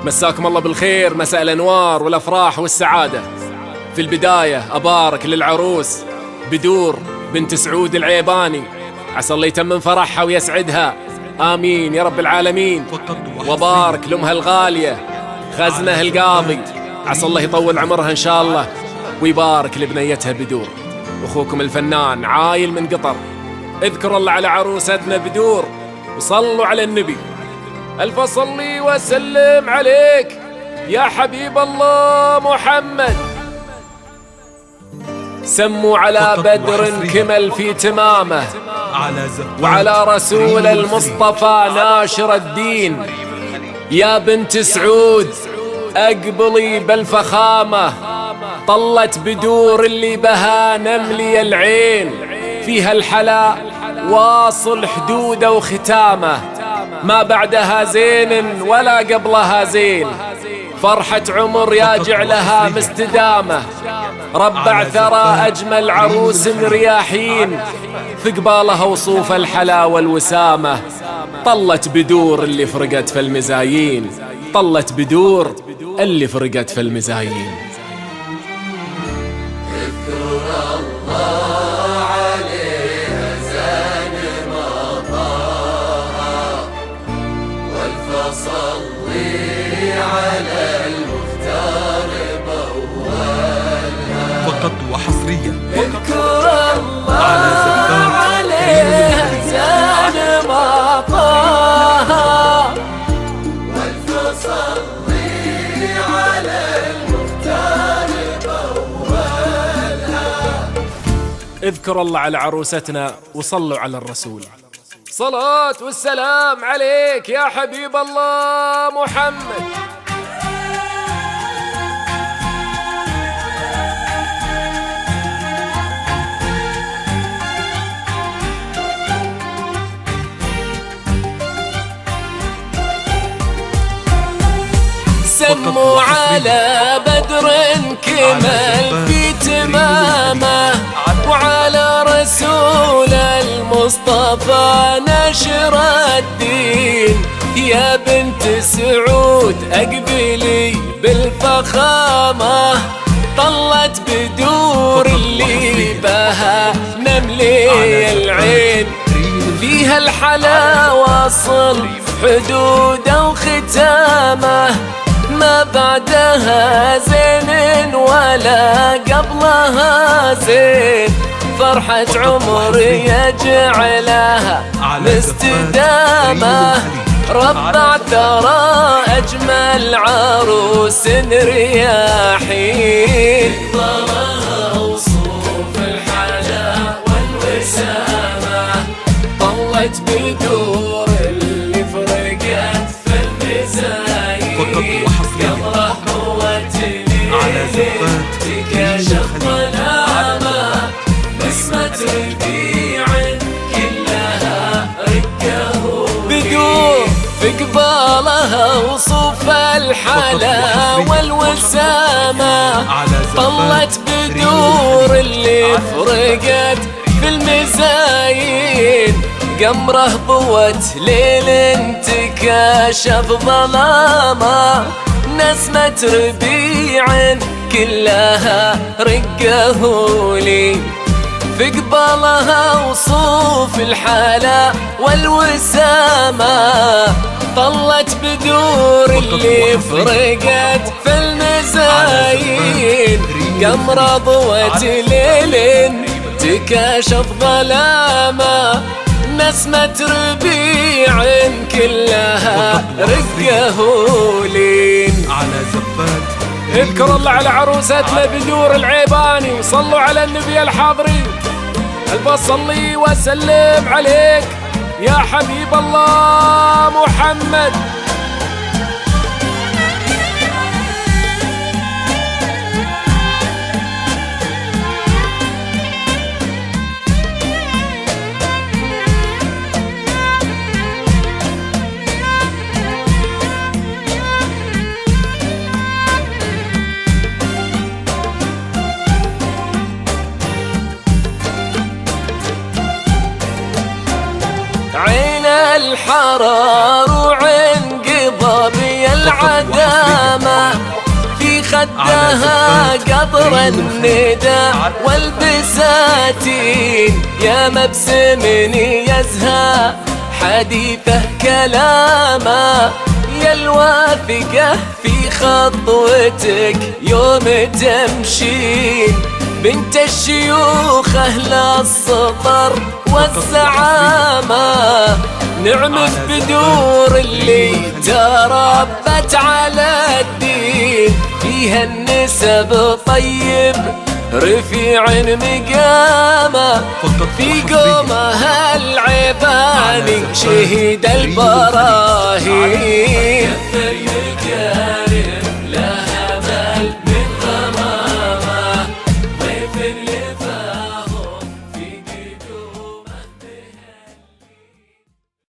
مساكم الله بالخير، مساء الأنوار والأفراح والسعادة. في البداية أبارك للعروس بدور بنت سعود العيباني، عسى الله يتمم فرحها ويسعدها، آمين يا رب العالمين. وبارك لأمها الغالية خزنة القاضي، عسى الله يطول عمرها إن شاء الله، ويبارك لبنيتها بدور. أخوكم الفنان عايل من قطر، اذكر الله على عروستنا بدور وصلوا على النبي. ألف صلي وسلم عليك يا حبيب الله محمد. سموا على بدر كمل في تمامه، وعلى رسول المصطفى ناشر الدين. يا بنت سعود أقبلي بالفخامة، طلت بدور اللي بها نملي العين، فيها الحلا واصل حدوده وختامه، ما بعدها زين ولا قبلها زين. فرحة عمر يا جعلها مستدامة، ربع ثرى أجمل عروس رياحين، في قبالها وصوف الحلا والوسامة. طلت بدور اللي فرقت في المزايين، طلت بدور اللي فرقت في المزايين. صلي على المختار بأولها فقط وحصريا. اذكر الله عليه زان ما طاها، والف صلي على المختار بأولها. اذكر الله على عروستنا وصلوا على الرسول. صلاة والسلام عليك يا حبيب الله محمد. سموا على بدر كمل في تمامه، وعلى رسول المصطفى نشر الدين. يا بنت سعود أقبلي بالفخامة، طلت بدور اللي بها نملي العين، فيها الحلا واصل حدوده وختامه، ما بعدها زين ولا قبلها زين. فرحة عمر يجعلها مستدامة، ربع ثرى أجمل عروس رياحين، ضلها وصوف الحلا والوسامة. طلت بدور اللي فرقت في المزايين، قمره قوتني على زفات تكشف ظلامه، بسمة ربيع كلها رقه بدور، في قبالها وصوف الحلا والوسامة. طلت بدور اللي فرقت في المزايين، قمره ضوت ليل تكاشف ظلامه، نسمة ربيع كلها رقه لي، في قبالها وصوف الحلا والوسامة. طلت بدور اللي فرقت في المزايين، قمره ضوت ليل تكاشف ظلامه، نسمة ربيع كلها رقه لين. على زفات اذكر الله على عروستنا بدور العيباني، وصلوا على النبي الحاضرين. ألف صلي وسلم عليك يا حبيب الله محمد. عين الحرار وعين قضى بي العذاب، مدها قطر الندى والبساتين، يا مبسم يزهى حديثه كلامه، يا الواثقة في خطوتك يوم تمشين، بنت الشيوخ أهل السطر والزعامة، نعم البدور اللي تربت على الدين، فيها النسب طيب رفيع مقامه، في قومها العباني شهيد البراهين.